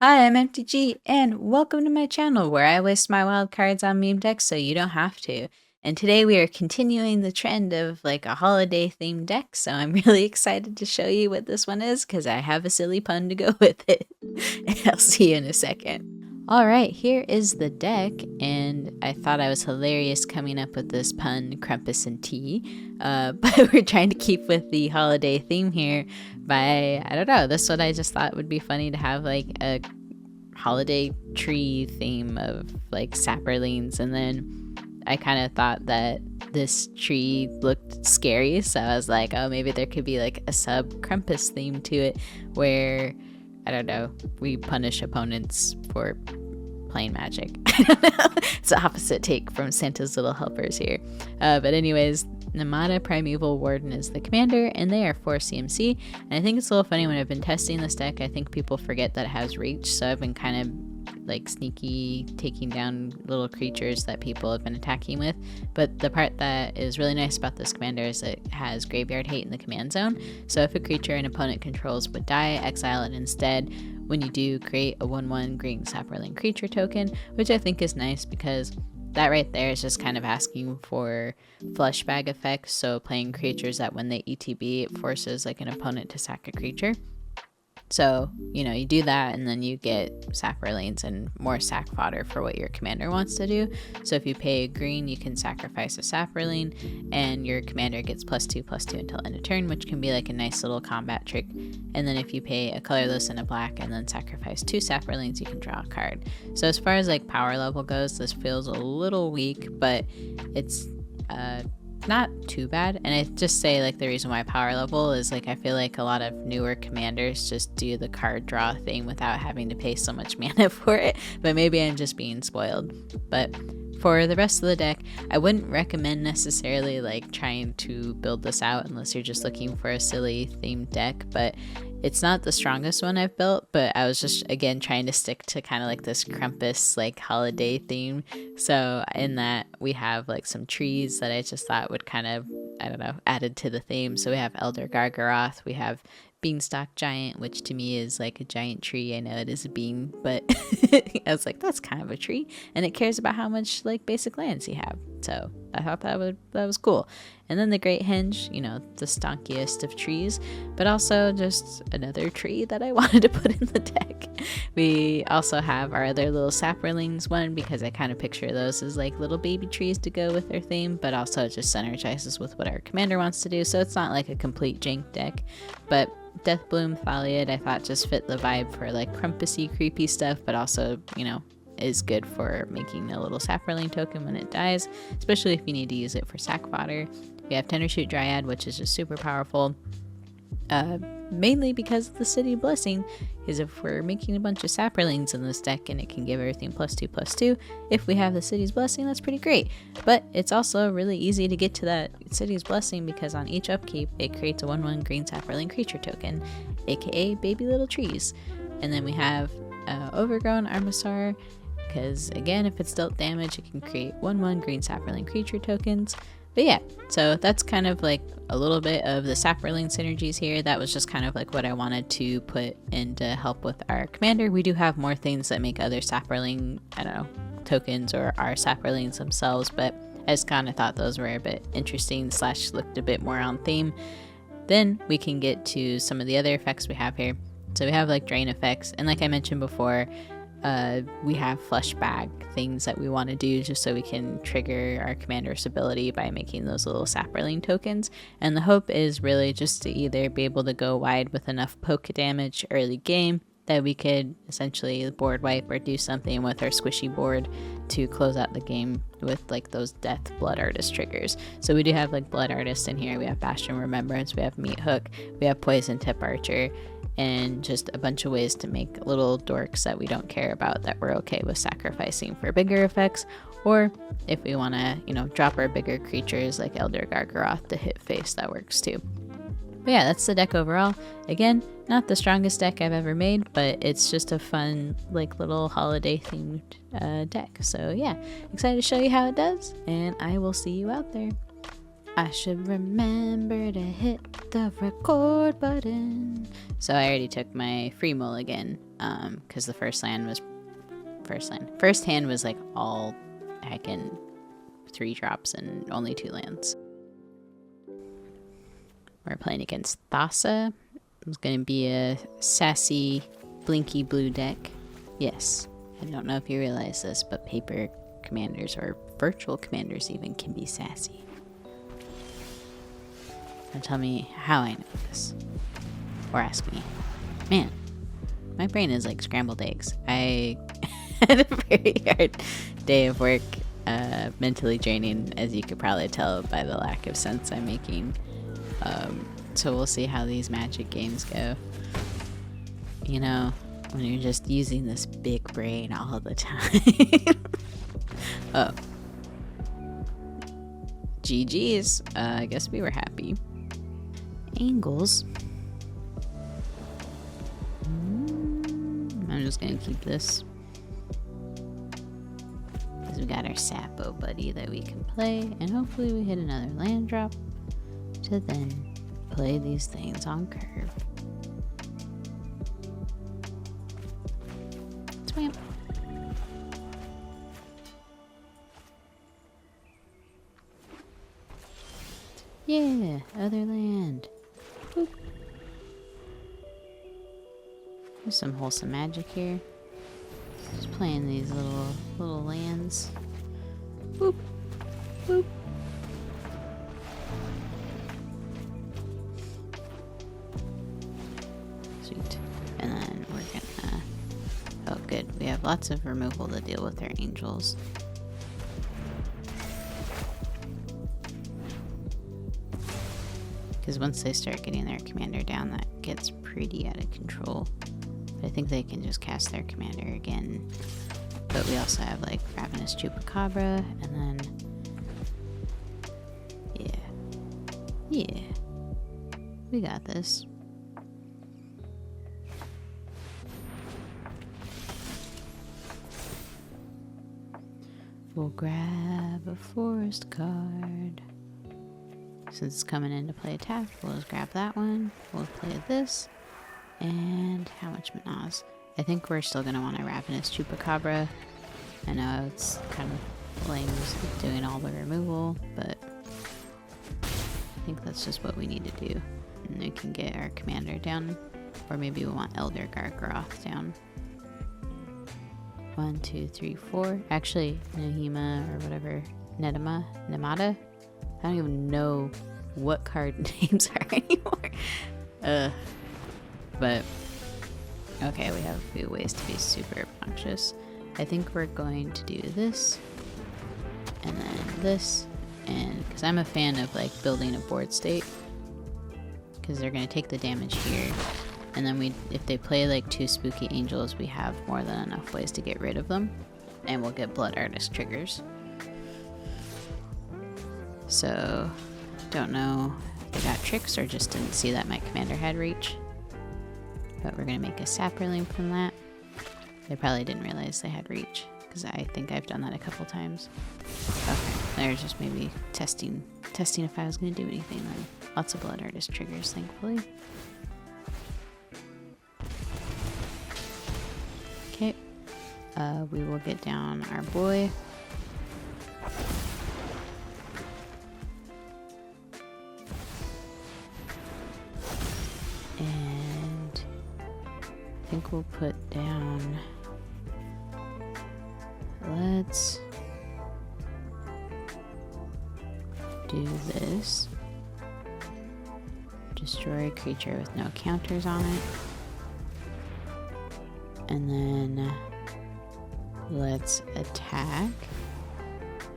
Hi, I'm MTG, and welcome to my channel where I waste my wild cards on meme decks so you don't have to. And today we are continuing the trend of like a holiday themed deck, so I'm really excited to show you what this one is because I have a silly pun to go with it. I'll see you in a second. Alright, here is the deck, and I thought I was hilarious coming up with this pun, Krampus and tea. But we're trying to keep with the holiday theme here by, I don't know, this one I just thought would be funny to have like a holiday tree theme of like saprolings, and then I kind of thought that this tree looked scary, so I was like, oh, maybe there could be like a sub Krampus theme to it where, I don't know, we punish opponents for playing magic. I don't know. It's the opposite take from Santa's Little Helpers here. But anyways, Nemata Primeval Warden is the commander, and they are 4 CMC. And I think it's a little funny when I've been testing this deck, I think people forget that it has reach, so I've been kind of like sneaky taking down little creatures that people have been attacking with. But the part that is really nice about this commander is it has graveyard hate in the command zone. So if a creature an opponent controls would die, exile it instead. When you do, create a 1/1 green saproling creature token, which I think is nice because that right there is just kind of asking for flush bag effects, so playing creatures that when they ETB, it forces like an opponent to sack a creature. So, you know, you do that and then you get saprolings and more sack fodder for what your commander wants to do. So if you pay a green, you can sacrifice a saproling and your commander gets +2/+2 until end of turn, which can be like a nice little combat trick. And then if you pay a colorless and a black and then sacrifice 2 saprolings, you can draw a card. So as far as like power level goes, this feels a little weak, but it's not too bad. And I just say like the reason why power level is like I feel like a lot of newer commanders just do the card draw thing without having to pay so much mana for it, but maybe I'm just being spoiled. But for the rest of the deck, I wouldn't recommend necessarily like trying to build this out unless you're just looking for a silly themed deck, but it's not the strongest one I've built, but I was just again trying to stick to kind of like this Krampus like holiday theme. So in that we have like some trees that I just thought would kind of, I don't know, added to the theme. So we have Elder Gargaroth, we have Beanstalk Giant, which to me is like a giant tree. I know it is a bean, but I was like, that's kind of a tree, and it cares about how much like basic lands you have. So I thought that was cool. And then the Great Henge, you know, the stonkiest of trees, but also just another tree that I wanted to put in the deck. We also have our other little saprolings one because I kind of picture those as like little baby trees to go with their theme, but also it just synergizes with what our commander wants to do. So it's not like a complete jank deck, but Deathbloom Thaliad I thought just fit the vibe for like Krampusy creepy stuff, but also, you know, is good for making a little saproling token when it dies, especially if you need to use it for sack fodder. We have Tendershoot Dryad, which is just super powerful, mainly because of the City Blessing, because if we're making a bunch of saprolings in this deck and it can give everything +2/+2, if we have the City's Blessing, that's pretty great. But it's also really easy to get to that City's Blessing because on each upkeep, it creates a 1/1 green saproling creature token, aka Baby Little Trees. And then we have Overgrown Armasaur, because again, if it's dealt damage, it can create 1/1 green saproling creature tokens. But yeah, so that's kind of like a little bit of the saproling synergies here. That was just kind of like what I wanted to put in to help with our commander. We do have more things that make other saproling, I don't know, tokens or our saprolings themselves, but I just kind of thought those were a bit interesting / looked a bit more on theme. Then we can get to some of the other effects we have here. So we have like drain effects, and like I mentioned before, we have flush bag things that we want to do just so we can trigger our commander's ability by making those little saproling tokens. And the hope is really just to either be able to go wide with enough poke damage early game that we could essentially board wipe or do something with our squishy board to close out the game with like those death blood artist triggers. So we do have like blood artist in here, we have bastion remembrance, we have meat hook, we have poison tip archer, and just a bunch of ways to make little dorks that we don't care about that we're okay with sacrificing for bigger effects, or if we want to, you know, drop our bigger creatures like Elder Gargaroth to hit face, that works too. But yeah, that's the deck overall. Again, not the strongest deck I've ever made, but it's just a fun like little holiday themed deck. So yeah, excited to show you how it does, and I will see you out there. I should remember to hit the record button. So I already took my free mulligan because the first hand was like all heckin' 3 drops and only 2 lands. We're playing against Thassa. It's gonna be a sassy, blinky blue deck. Yes, I don't know if you realize this, but paper commanders or virtual commanders even can be sassy. Now tell me how I know this. Or ask me. Man, my brain is like scrambled eggs. I had a very hard day of work, mentally draining, as you could probably tell by the lack of sense I'm making. So we'll see how these Magic games go. You know, when you're just using this big brain all the time. Oh. GG's. I guess we were happy. Angles. I'm just gonna keep this. Because we got our Sapo buddy that we can play. And hopefully we hit another land drop to then play these things on curve. Swam. Yeah, other land. Boop. There's some wholesome magic here. Just playing these little lands. Boop. Boop. Sweet. And then we're gonna... Oh, good. We have lots of removal to deal with our angels. Because once they start getting their commander down, that gets pretty out of control. But I think they can just cast their commander again. But we also have like Ravenous Chupacabra, and then... Yeah. We got this. We'll grab a forest card. Since it's coming in to play attack, we'll just grab that one. We'll play this. And how much Manaz? I think we're still going to want a Ravenous Chupacabra. I know it's kind of lame doing all the removal, but I think that's just what we need to do. And we can get our commander down. Or maybe we want Elder Gargaroth down. 1, 2, 3, 4. Actually, Nahima or whatever. Nemata? I don't even know what card names are anymore. But, okay, we have a few ways to be super obnoxious. I think we're going to do this, and then this, and, because I'm a fan of, like, building a board state, because they're going to take the damage here, and then if they play, like, 2 spooky angels, we have more than enough ways to get rid of them, and we'll get Blood Artist triggers. So, don't know if they got tricks or just didn't see that my commander had reach. But we're going to make a saproling from that. They probably didn't realize they had reach, because I think I've done that a couple times. Okay, there's just maybe testing if I was going to do anything then. Lots of Blood Artist triggers, thankfully. Okay, we will get down our boy. And I think we'll put down, let's do this. Destroy a creature with no counters on it. And then let's attack.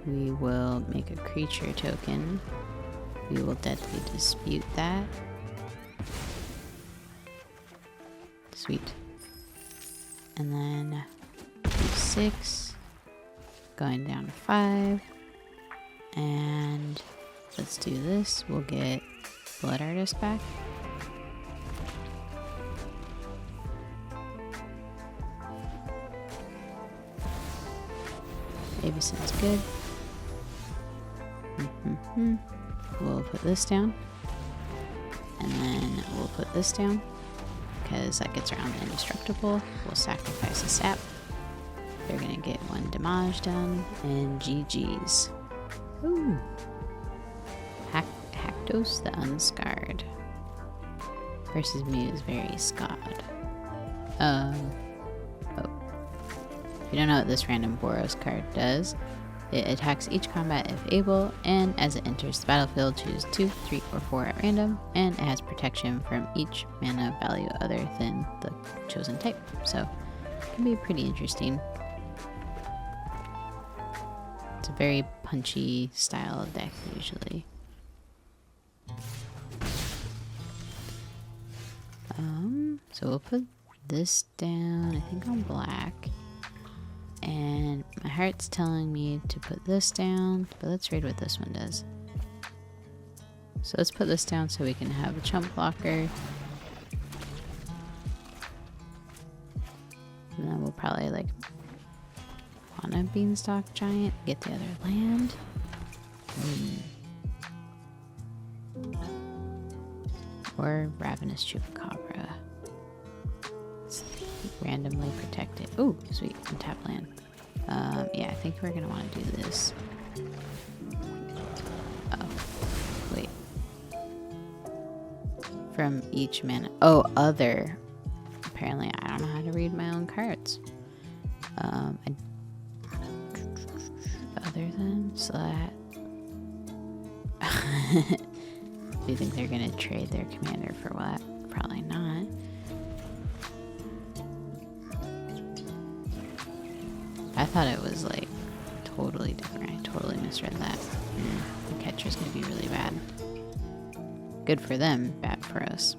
We will make a creature token. We will deadly dispute that. Sweet. And then 6, going down to 5, and let's do this. We'll get Blood Artist back. Maybe sounds good. We'll put this down, and then we'll put this down. because that gets around indestructible. We'll sacrifice a sap. They're gonna get one damage done, and GG's. Ooh. Haktos the Unscarred versus Muse Very Scod. Oh. If you don't know what this random Boros card does, it attacks each combat if able, and as it enters the battlefield, choose 2, 3, or 4 at random, and it has protection from each mana value other than the chosen type. So, it can be pretty interesting. It's a very punchy style of deck usually. So we'll put this down, I think on black. And my heart's telling me to put this down, but let's read what this one does. So let's put this down so we can have a chump blocker. And then we'll probably like want a Beanstalk Giant, get the other land. Or Ravenous Chupacabra. It's randomly protected. Ooh, sweet, untap land. Yeah, I think we're gonna want to do this. Oh, wait. From each mana. Oh, other. Apparently, I don't know how to read my own cards. Other than so that. Do you think they're gonna trade their commander for what? Probably not. I thought it was like totally different. I totally misread that. The catcher's gonna be really bad. Good for them, bad for us.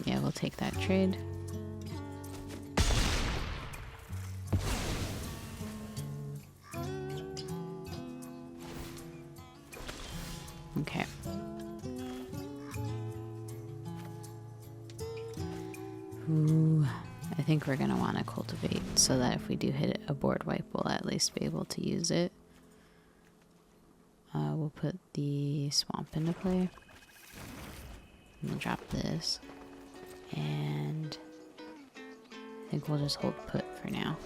Yeah, we'll take that trade. Okay. Ooh, I think we're gonna want to cultivate so that if we do hit a board wipe, we'll at least be able to use it. We'll put the swamp into play. We'll drop this. And I think we'll just hold put for now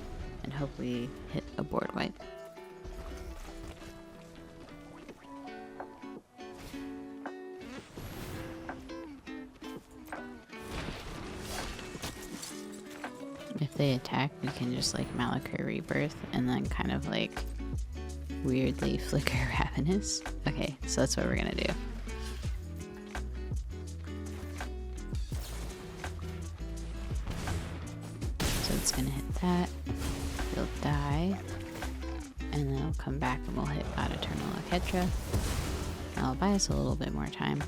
and hope we hit a board wipe. If they attack, we can just like Malachir Rebirth and then kind of like weirdly flicker Ravenous. Okay, so that's what we're gonna do. So it's gonna hit that, it'll die, and then it'll come back and we'll hit God Eternal Aketra. That'll buy us a little bit more time.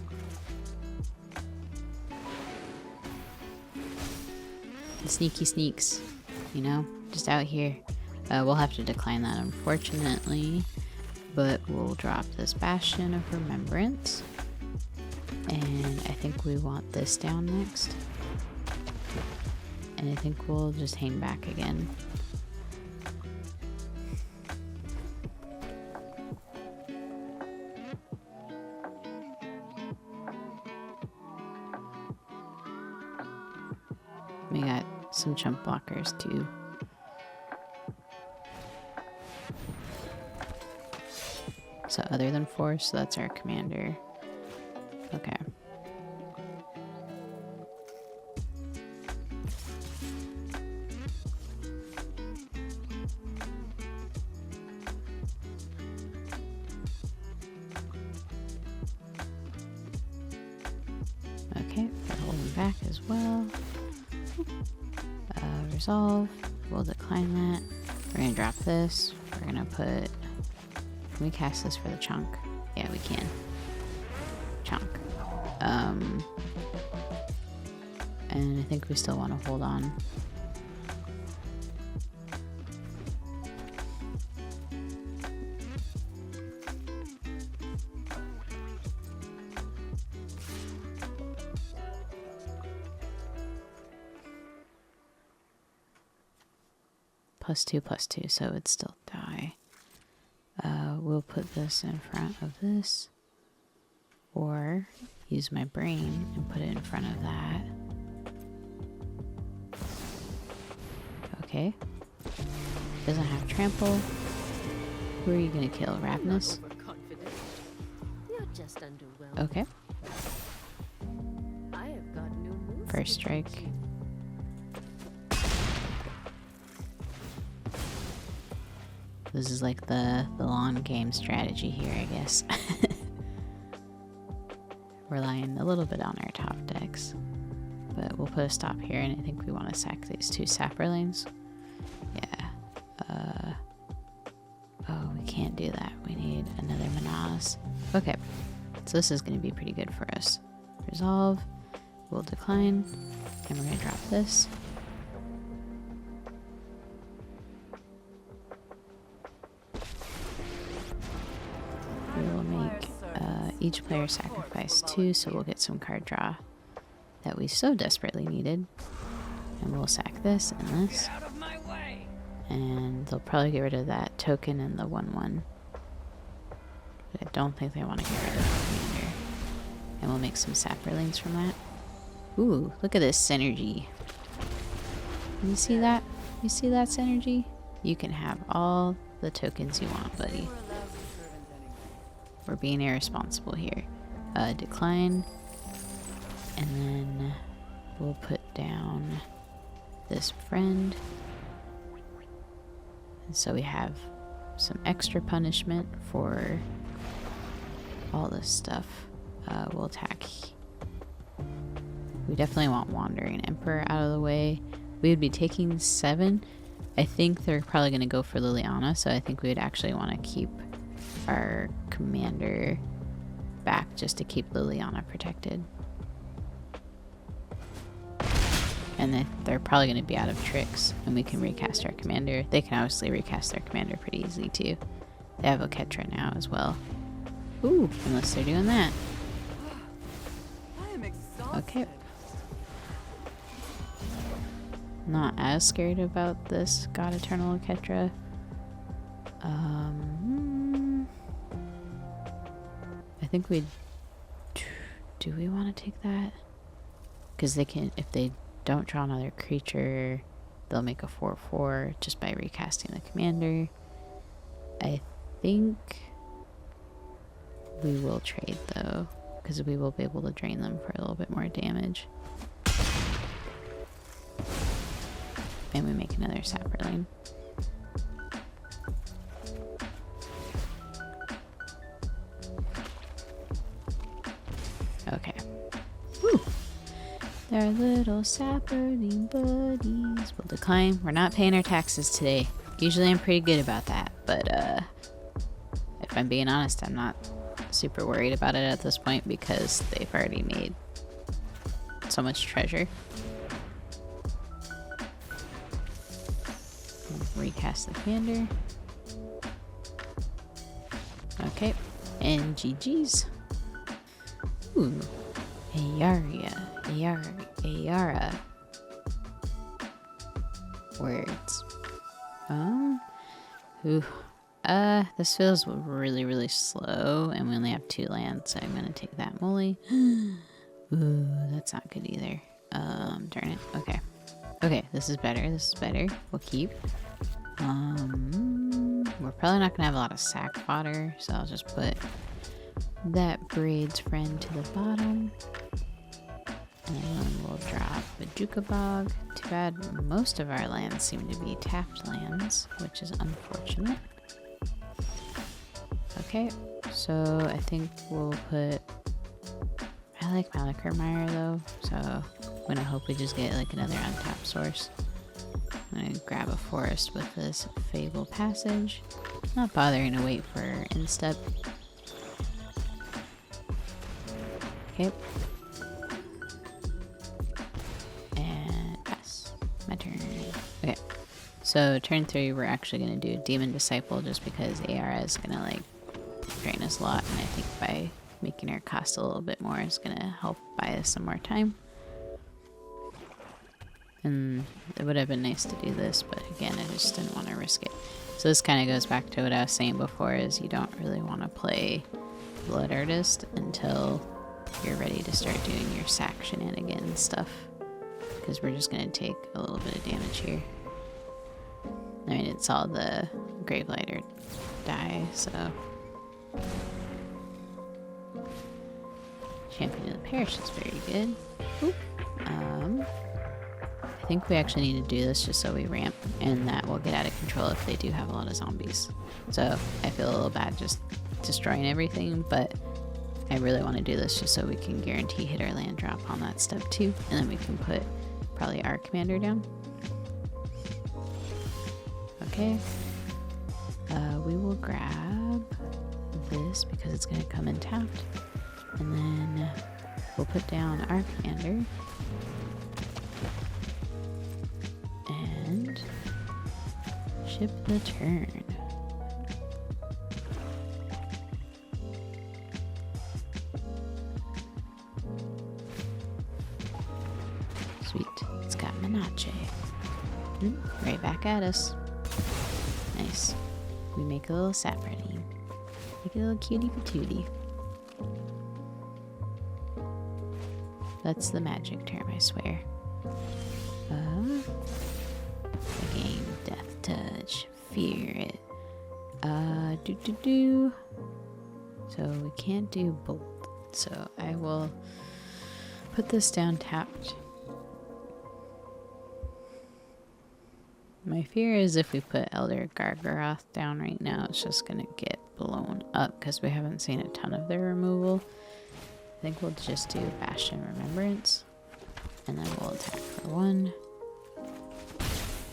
The sneaky sneaks, you know, just out here. We'll have to decline that, unfortunately, but we'll drop this Bastion of Remembrance, and I think we want this down next, and I think we'll just hang back again. We got some chump blockers too. So other than force, so that's our commander. Okay. Okay, we're holding back as well. Resolve. We'll decline that. We're gonna drop this. We're gonna put... Can we cast this for the chunk? Yeah, we can. Chunk. And I think we still want to hold on. +2/+2, so it'd still die. We'll put this in front of this. Or use my brain and put it in front of that. Okay. Doesn't have trample. Who are you gonna kill? Ravenous? Okay. First strike. This is like the long game strategy here, I guess. Relying a little bit on our top decks. But we'll put a stop here, and I think we want to sack these 2 saprolings. Yeah. Oh, we can't do that. We need another Menace. Okay. So this is going to be pretty good for us. Resolve. We'll decline. And we're going to drop this. We will make each player sacrifice 2, so we'll get some card draw that we so desperately needed. And we'll sack this and this. And they'll probably get rid of that token and the 1/1. But I don't think they want to get rid of the commander. And we'll make some saprolings from that. Ooh, look at this synergy. You see that? You see that synergy? You can have all the tokens you want, buddy. We're being irresponsible here. Decline. And then we'll put down this friend. And so we have some extra punishment for all this stuff. We'll attack. We definitely want Wandering Emperor out of the way. We would be taking 7. I think they're probably going to go for Liliana, so I think we would actually want to keep our commander back just to keep Liliana protected. And they're probably going to be out of tricks, and we can recast our commander. They can obviously recast their commander pretty easily too. They have a Ketra now as well. Ooh, unless they're doing that. Okay. Not as scared about this God Eternal Ketra. I think we do we want to take that? Because they can, if they don't draw another creature, they'll make a 4/4 just by recasting the commander. I think we will trade though, because we will be able to drain them for a little bit more damage. And we make another saproling. Okay. Woo! They're little saproling buddies. We'll decline. We're not paying our taxes today. Usually I'm pretty good about that, but if I'm being honest, I'm not super worried about it at this point because they've already made so much treasure. Recast the commander. Okay, and GG's. Ooh, Ayara. Words. Ooh. This feels really slow, and we only have 2 lands, so I'm gonna take that Molly. Ooh, that's not good either. Darn it. Okay. Okay, this is better. We'll keep. We're probably not gonna have a lot of sack fodder, so I'll just put that Braid's friend to the bottom. And then we'll drop the Jukabog. Too bad most of our lands seem to be tapped lands, which is unfortunate. Okay, so I think we'll put... I like Malakermeyer though, so I'm gonna hope we just get like another untapped source. I'm gonna grab a forest with this Fable Passage. Not bothering to wait for instep. Okay. And pass. My turn. Okay. So turn 3 we're actually gonna do Demon Disciple just because ARA is gonna like drain us a lot, and I think by making our cost a little bit more is gonna help buy us some more time. And it would have been nice to do this, but again, I just didn't want to risk it. So this kind of goes back to what I was saying before, is you don't really want to play Blood Artist until you're ready to start doing your sack shenanigans stuff. Because we're just going to take a little bit of damage here. I mean, it's all the Gravelighter die, so... Champion of the Parish is very good. Oop. I think we actually need to do this just so we ramp, and that will get out of control if they do have a lot of zombies. So I feel a little bad just destroying everything, but I really want to do this just so we can guarantee hit our land drop on that step too, and then we can put probably our commander down. Okay. We will grab this because it's going to come in tapped, and then we'll put down our commander. And ship the turn. Sweet. It's got Menachem. Right back at us. Nice. We make a little saproling. Make a little cutie patootie. That's the magic term, I swear. Game, Death Touch, Fear it. So we can't do Bolt. So I will put this down tapped. My fear is if we put Elder Gargaroth down right now, it's just gonna get blown up because we haven't seen a ton of their removal. I think we'll just do Bastion Remembrance, and then we'll attack for 1.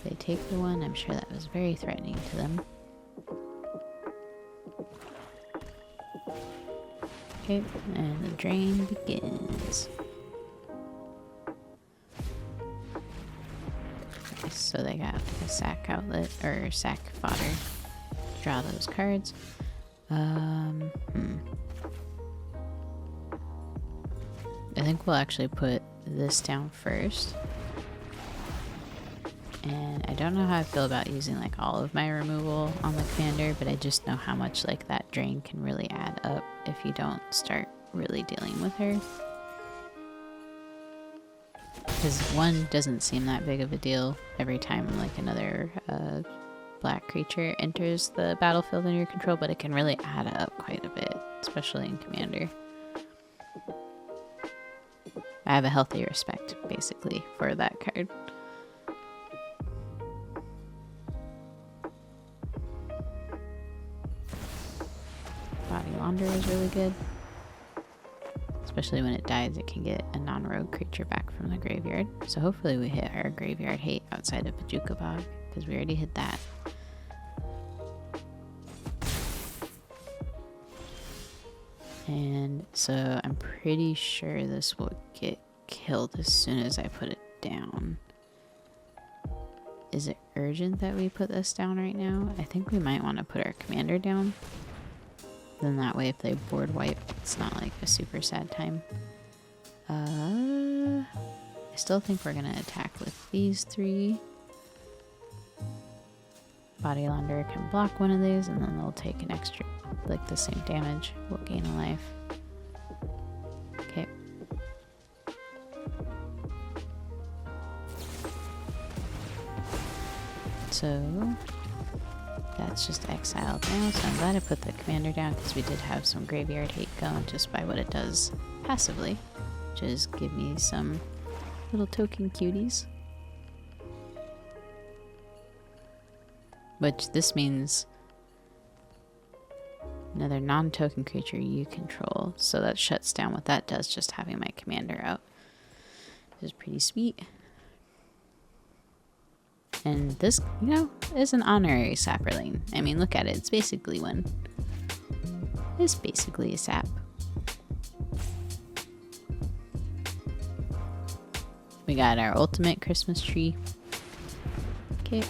They take the 1. I'm sure that was very threatening to them. Okay, and the drain begins. Okay, so they got a sack outlet, or sack fodder to draw those cards. I think we'll actually put this down first. And I don't know how I feel about using like all of my removal on the commander, but I just know how much like that drain can really add up if you don't start really dealing with her. Because 1 doesn't seem that big of a deal every time like another black creature enters the battlefield in your control, but it can really add up quite a bit, especially in commander. I have a healthy respect, basically, for that card. Body Launder is really good. Especially when it dies, it can get a non-rogue creature back from the graveyard. So hopefully we hit our graveyard hate outside of Pajuka Bog, because we already hit that. And so I'm pretty sure this will get killed as soon as I put it down. Is it urgent that we put this down right now? I think we might want to put our commander down. Then that way if they board wipe, it's not like a super sad time. I still think we're going to attack with these 3. Body Launder can block one of these, and then they'll take an extra, like the same damage. We'll gain a life. Okay. So that's just exiled now, so I'm glad I put the commander down because we did have some graveyard hate going just by what it does passively, which is give me some little token cuties. Which this means another non-token creature you control, so that shuts down what that does just having my commander out. Which is pretty sweet. And this, you know, is an honorary saproling. I mean, look at it. It's basically one. It's basically a sap. We got our ultimate Christmas tree. Okay.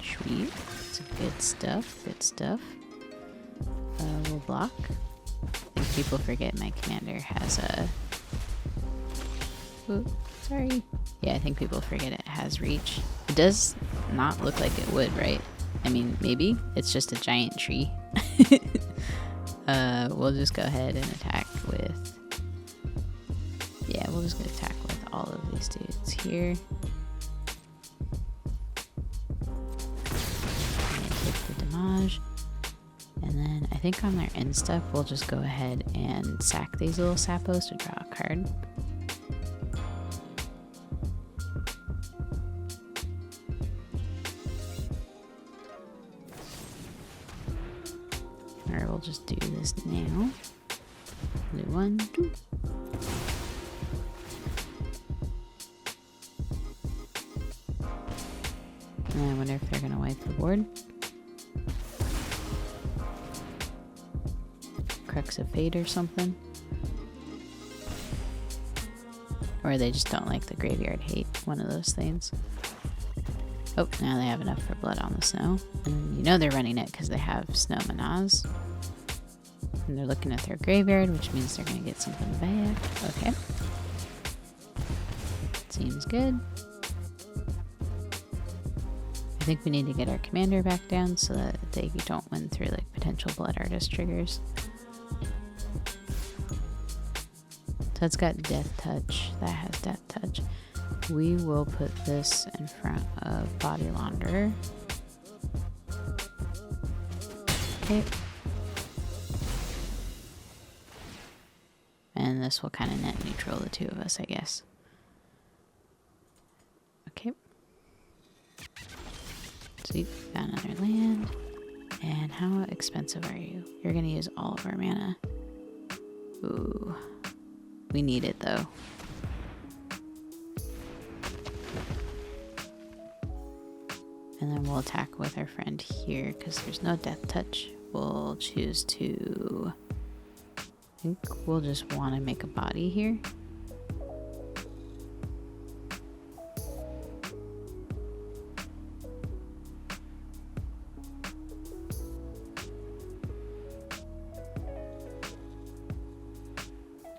Sweet. It's good stuff. Good stuff. We'll block. I think people forget my commander has a... Ooh, sorry. Yeah, I think people forget it has reach. It does not look like it would, right? I mean, maybe. It's just a giant tree. We'll just go ahead and attack with... Yeah, we'll just go attack with all of these dudes here. And take the damage. And then I think on their end step, we'll just go ahead and sack these little sappos to draw a card. Alright, we'll just do this now. Do 1, 2. And I wonder if they're gonna wipe the board. Crux of Fate or something. Or they just don't like the graveyard hate. One of those things. Oh, now they have enough for Blood on the Snow. And you know they're running it because they have Snow Manaz. And they're looking at their graveyard, which means they're going to get something back. Okay. Seems good. I think we need to get our commander back down so that they don't win through like potential Blood Artist triggers. So it's got Death Touch. That has Death Touch. We will put this in front of Body Launderer. Okay. And this will kind of net neutral the two of us, I guess. Okay. Sweet. Got another land. And how expensive are you? You're going to use all of our mana. Ooh. We need it, though. And then we'll attack with our friend here because there's no Death Touch. We'll choose to... I think we'll just want to make a body here.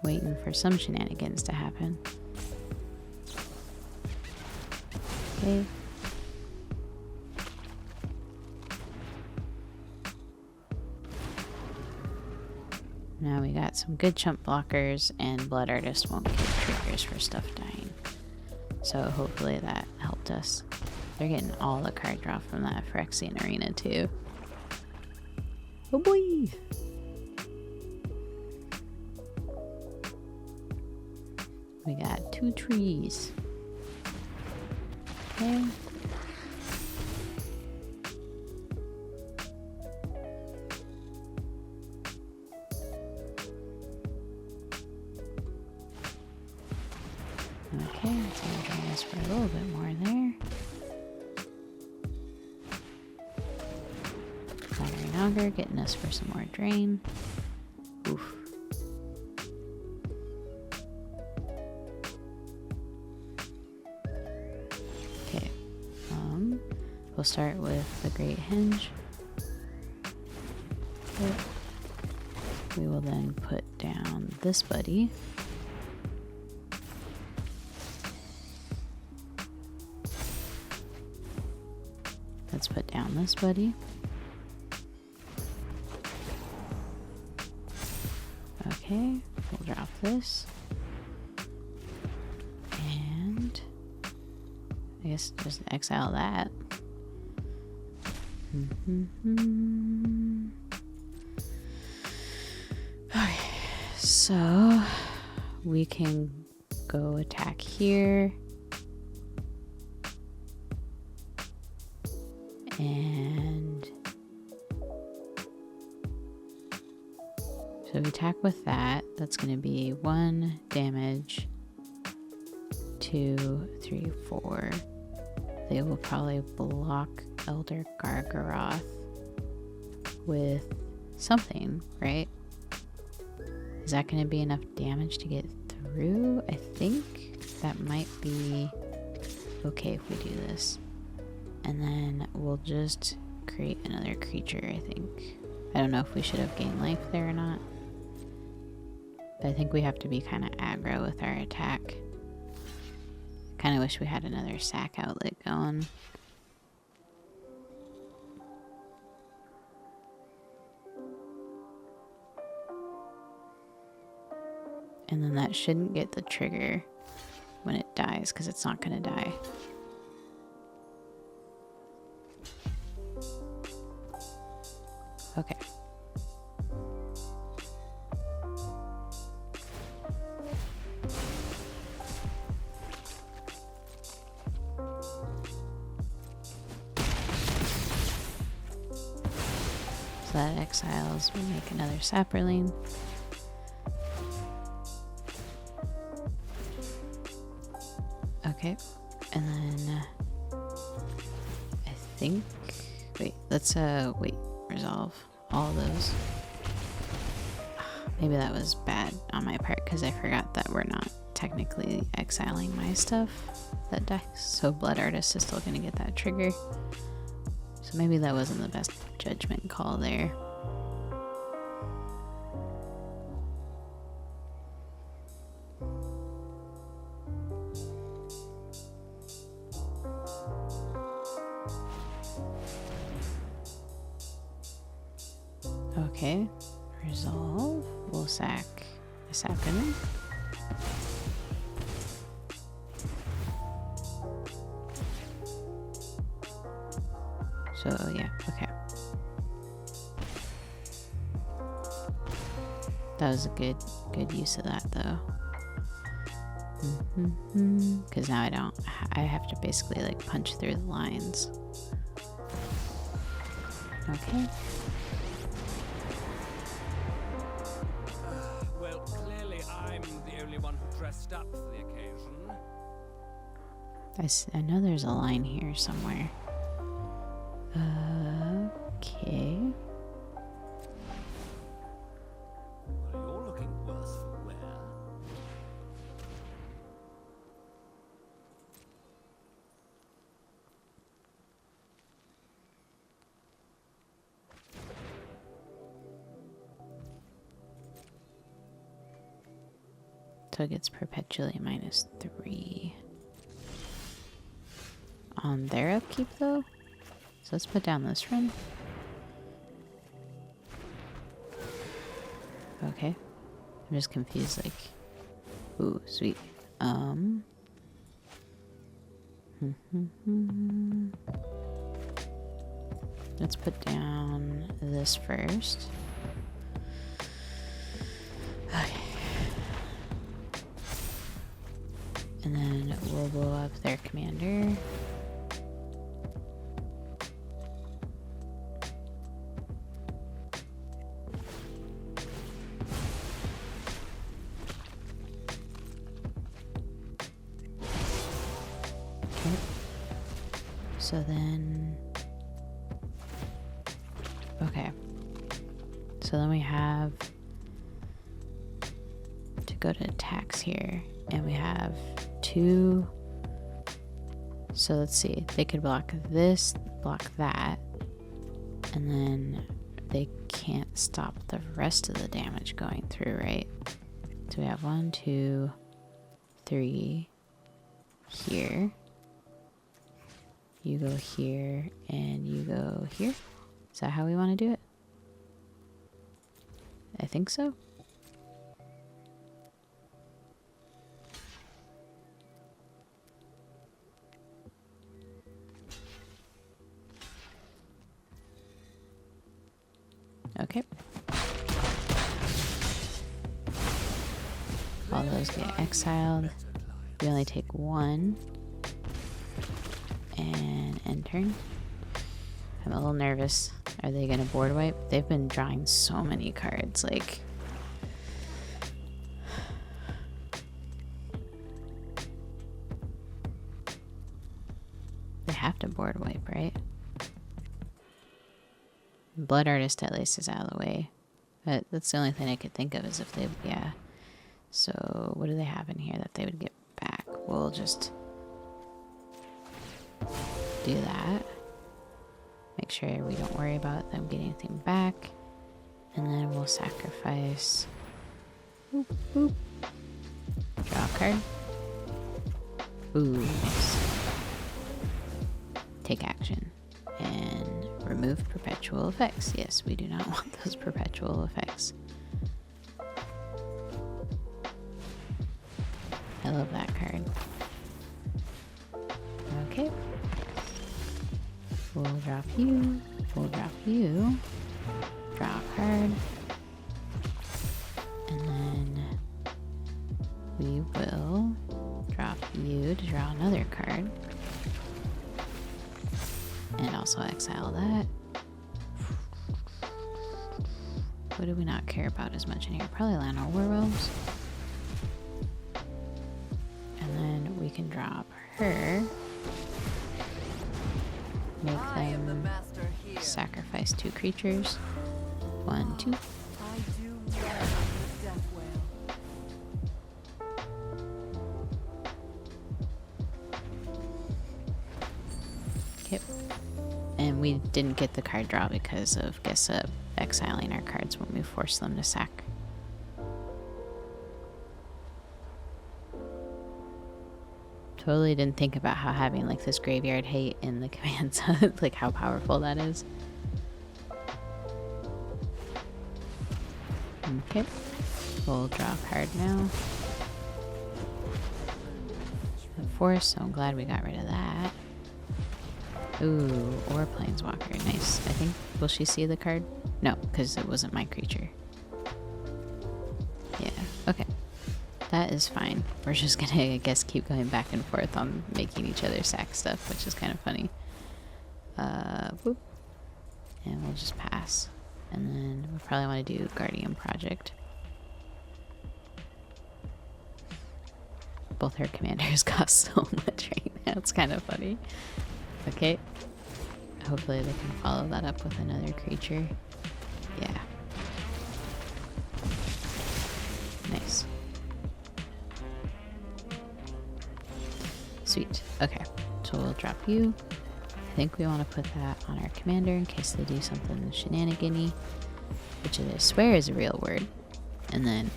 Waiting for some shenanigans to happen. Okay. Now we got some good chump blockers, and Blood Artist won't get triggers for stuff dying. So hopefully that helped us. They're getting all the card draw from that Phyrexian Arena too. Oh boy! We got 2 trees. Okay. Okay, that's gonna drain us for a little bit more there. Battery Auger getting us for some more drain. Oof. Okay. We'll start with the Great Henge. Okay. We will then put down this buddy. Let's put down this buddy. Okay, we'll drop this. And I guess just exile that. Okay, so we can go attack here. And so we attack with that. That's going to be 1 damage, 2, 3, 4. They will probably block Elder Gargaroth with something, right? Is that going to be enough damage to get through? I think that might be okay if we do this. And then we'll just create another creature, I think. I don't know if we should have gained life there or not. But I think we have to be kind of aggro with our attack. Kind of wish we had another sack outlet going. And then that shouldn't get the trigger when it dies, because it's not going to die. Okay. So that exiles, we make another saproling. Okay, and then I think, wait, let's wait, resolve all those. Maybe that was bad on my part because I forgot that we're not technically exiling my stuff that dies, so Blood Artist is still gonna get that trigger. So maybe that wasn't the best judgment call there. Okay, resolve. We'll sack a sapling. So yeah, okay. That was a good use of that though. Because now I have to basically like punch through the lines. Okay. Well, clearly I'm the only one who dressed up for the occasion. I know there's a line here somewhere. Okay. Well, you're looking worse for wear. So it gets perpetually -3 on their upkeep though. So let's put down this run. Okay. I'm just confused, like, ooh, sweet. Let's put down this first. Okay. And then we'll blow up their commander. So then, okay, so then we have to go to attacks here, and we have 2, so let's see, they could block this, block that, and then they can't stop the rest of the damage going through, right? So we have 1, 2, 3 here. You go here, and you go here. Is that how we want to do it? I think so. Okay. All those get exiled. We only take 1. And entering. I'm a little nervous. Are they gonna board wipe? They've been drawing so many cards, like... They have to board wipe, right? Blood Artist at least is out of the way. But that's the only thing I could think of is if they... Yeah. So what do they have in here that they would get back? We'll just... do that. Make sure we don't worry about them getting anything back. And then we'll sacrifice. Boop, boop. Draw a card. Ooh, nice. Take action. And remove perpetual effects. Yes, we do not want those perpetual effects. love that card. Okay. We'll drop you. We'll drop you. Draw a card. And then we will drop you to draw another card. And also exile that. What do we not care about as much in here? Probably land our werewolves. And then we can drop her. Make them sacrifice 2 creatures. 1, 2. Okay. And we didn't get the card draw because of exiling our cards when we forced them to sack. Totally didn't think about how having like this graveyard hate in the commands, like how powerful that is. Okay, we'll draw a card now. Force, so I'm glad we got rid of that. Ooh, or Planeswalker, nice. I think, will she see the card? No, because it wasn't my creature. Yeah, okay. That is fine. We're just gonna, I guess, keep going back and forth on making each other sack stuff, which is kind of funny. Whoop. And we'll just pass. And then we'll probably want to do Guardian Project. Both her commanders cost so much right now. It's kind of funny. Okay. Hopefully they can follow that up with another creature. Yeah. Nice. Sweet. Okay. So we'll drop you. I think we want to put that on our commander in case they do something shenanigan-y, which I swear is a real word. And then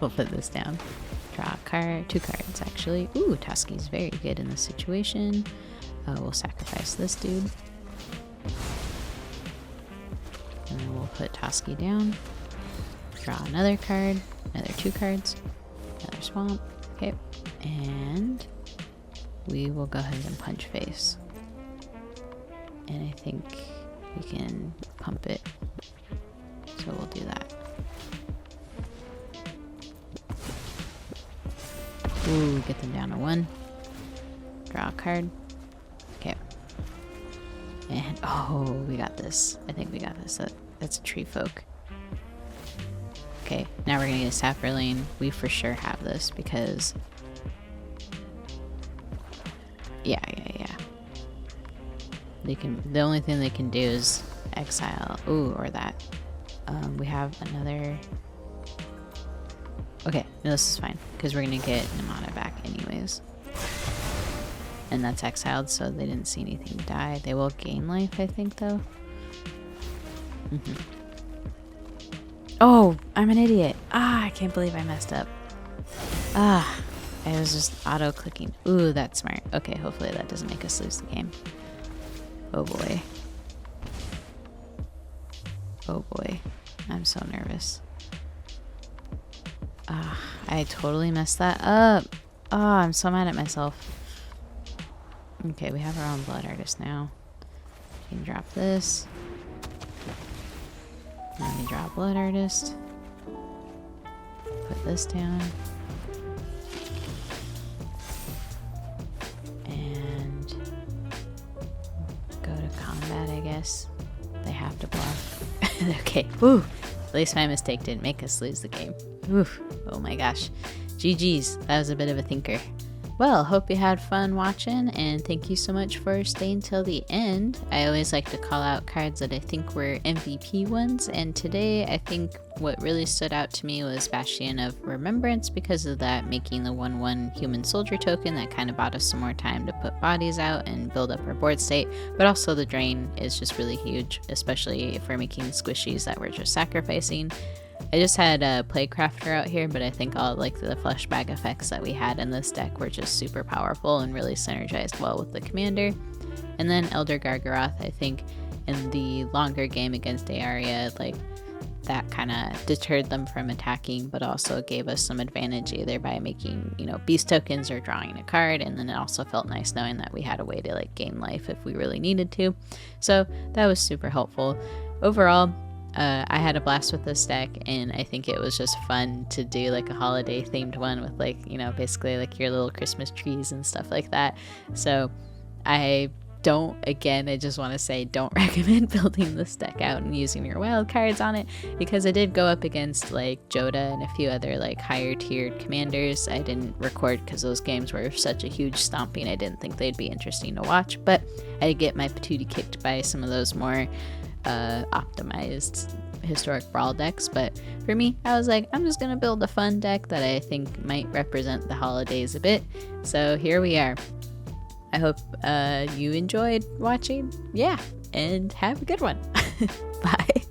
we'll put this down. Draw a card, 2 cards actually. Ooh, Toski's very good in this situation. We'll sacrifice this dude. And then we'll put Toski down. Draw another card, another 2 cards, another swamp. Okay, and we will go ahead and punch face. And I think we can pump it. So we'll do that. Ooh, get them down to 1. Draw a card. Okay. And, oh, we got this. I think we got this. That's a tree folk. Okay, now we're gonna get a saproling. We for sure have this because... Yeah. They can, the only thing they can do is exile. Ooh, or that. We have another... Okay, no, this is fine, because we're gonna get Nemata back anyways. And that's exiled, so they didn't see anything die. They will gain life, I think, though. Oh, I'm an idiot. Ah, I can't believe I messed up. Ah, I was just auto-clicking. Ooh, that's smart. Okay, hopefully that doesn't make us lose the game. Oh boy. Oh boy. I'm so nervous. Ah, I totally messed that up. Oh, I'm so mad at myself. Okay, we have our own blood artist now. We can drop this. Let me draw a blood artist. Put this down. And go to combat, I guess. They have to bluff. Okay, woo! At least my mistake didn't make us lose the game. Oof. Oh my gosh. GG's. That was a bit of a thinker. Well, hope you had fun watching, and thank you so much for staying till the end. I always like to call out cards that I think were MVP ones, and today I think what really stood out to me was Bastion of Remembrance because of that making the 1/1 human soldier token that kind of bought us some more time to put bodies out and build up our board state, but also the drain is just really huge, especially if we're making squishies that we're just sacrificing. I just had a Playcrafter out here, but I think all like the flesh bag effects that we had in this deck were just super powerful and really synergized well with the commander. And then Elder Gargaroth, I think in the longer game against Aria, like that kind of deterred them from attacking, but also gave us some advantage either by making, you know, beast tokens or drawing a card. And then it also felt nice knowing that we had a way to like gain life if we really needed to. So that was super helpful. Overall, I had a blast with this deck, and I think it was just fun to do like a holiday themed one with like, you know, basically like your little Christmas trees and stuff like that. So I just want to say, don't recommend building this deck out and using your wild cards on it, because I did go up against like Joda and a few other like higher tiered commanders. I didn't record because those games were such a huge stomping. I didn't think they'd be interesting to watch, but I did get my patootie kicked by some of those more optimized historic brawl decks. But for me, I was like, I'm just gonna build a fun deck that I think might represent the holidays a bit. So here we are. I hope you enjoyed watching. Yeah, and have a good one. Bye.